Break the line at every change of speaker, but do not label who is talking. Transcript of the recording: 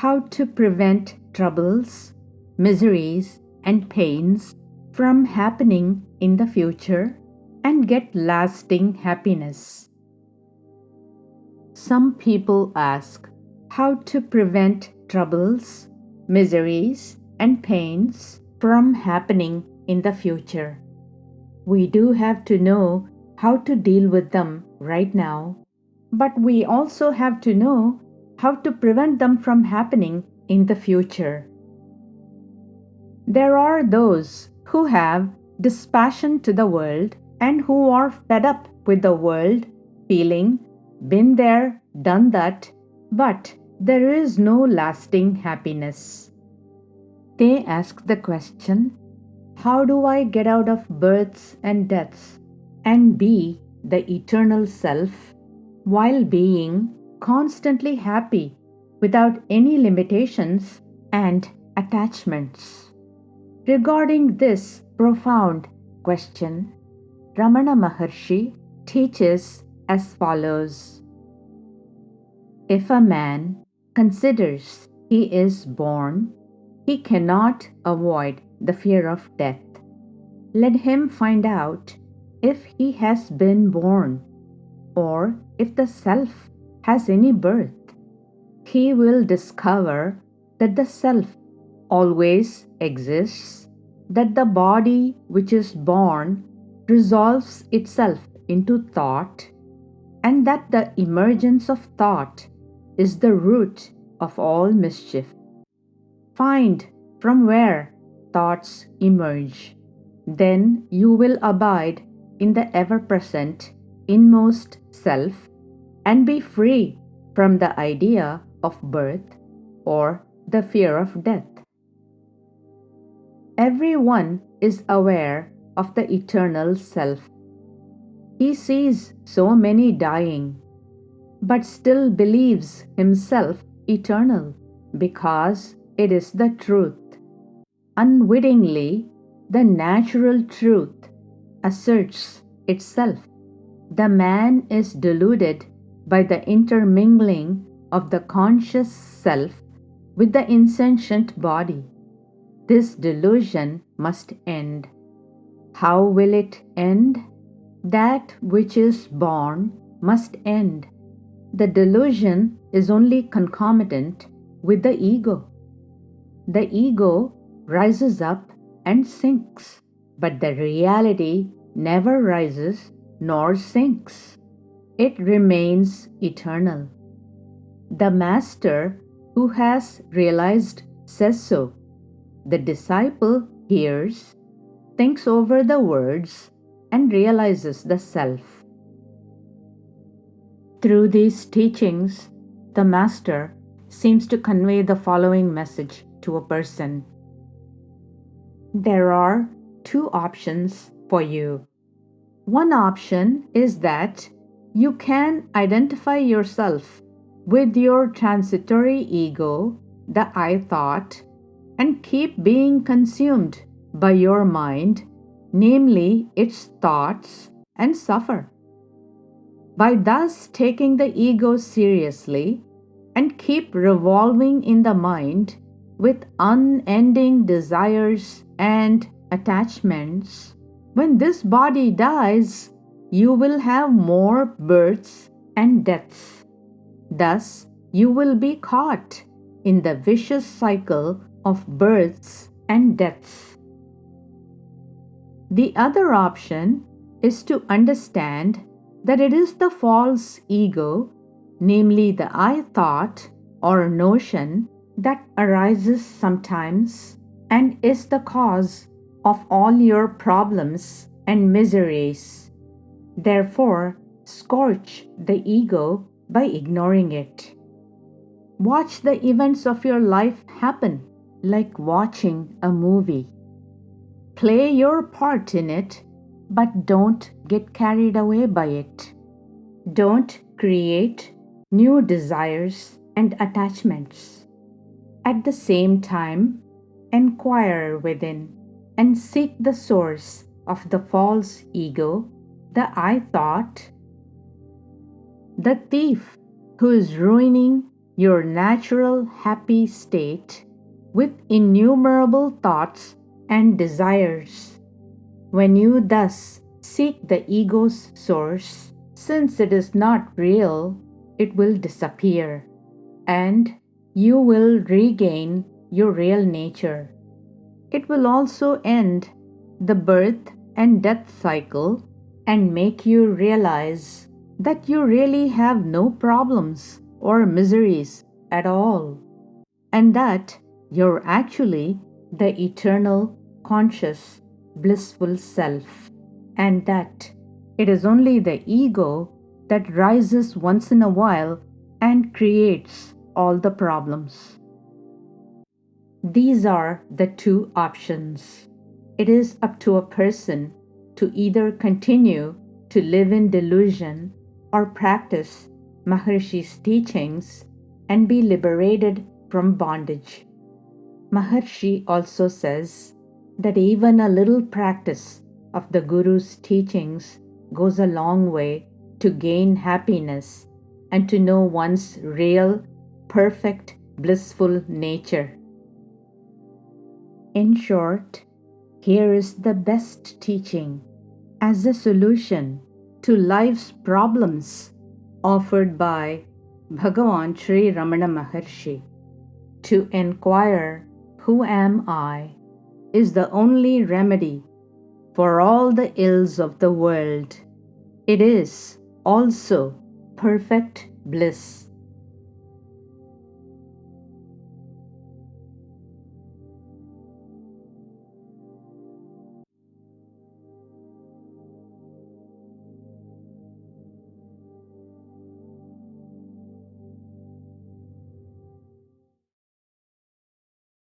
how to prevent troubles, miseries, and pains from happening in the future and get lasting happiness. Some people ask how to prevent troubles, miseries, and pains from happening in the future. We do have to know how to deal with them right now, but we also have to know how to prevent them from happening in the future. There are those who have dispassion to the world and who are fed up with the world, feeling, been there, done that, but there is no lasting happiness. They ask the question, how do I get out of births and deaths and be the eternal self while being constantly happy without any limitations and attachments? Regarding this profound question, Ramana Maharshi teaches as follows. If a man considers he is born, he cannot avoid the fear of death. Let him find out if he has been born, or if the self has any birth. He will discover that the self always exists, that the body which is born resolves itself into thought, and that the emergence of thought is the root of all mischief. Find from where thoughts emerge. Then you will abide in the ever-present inmost self and be free from the idea of birth or the fear of death. Everyone is aware of the eternal self. He sees so many dying, but still believes himself eternal because it is the truth. Unwittingly, the natural truth asserts itself. The man is deluded by the intermingling of the conscious self with the insentient body. This delusion must end. How will it end? That which is born must end. The delusion is only concomitant with the ego. The ego rises up and sinks, but the reality never rises nor sinks. It remains eternal. The master who has realized says so. The disciple hears, thinks over the words, and realizes the self. Through these teachings, the master seems to convey the following message to a person. There are two options for you. One option is that you can identify yourself with your transitory ego, the I thought, and keep being consumed by your mind, namely its thoughts, and suffer. By thus taking the ego seriously and keep revolving in the mind with unending desires and attachments, when this body dies, you will have more births and deaths. Thus, you will be caught in the vicious cycle of births and deaths. The other option is to understand that it is the false ego, namely the I thought or notion, that arises sometimes and is the cause of all your problems and miseries. Therefore, scorch the ego by ignoring it. Watch the events of your life happen like watching a movie. Play your part in it, but don't get carried away by it. Don't create new desires and attachments. At the same time, inquire within and seek the source of the false ego, the I thought. The thief who is ruining your natural happy state with innumerable thoughts and desires. When you thus seek the ego's source, since it is not real, it will disappear, and you will regain your real nature. It will also end the birth and death cycle and make you realize that you really have no problems or miseries at all, and that you're actually the eternal, conscious, blissful self, and that it is only the ego that rises once in a while and creates all the problems. These are the two options. It is up to a person to either continue to live in delusion or practice Maharshi's teachings and be liberated from bondage. Maharshi also says that even a little practice of the Guru's teachings goes a long way to gain happiness and to know one's real, perfect, blissful nature. In short, here is the best teaching as a solution to life's problems offered by Bhagavan Sri Ramana Maharshi. To inquire, who am I, is the only remedy for all the ills of the world. It is also perfect bliss.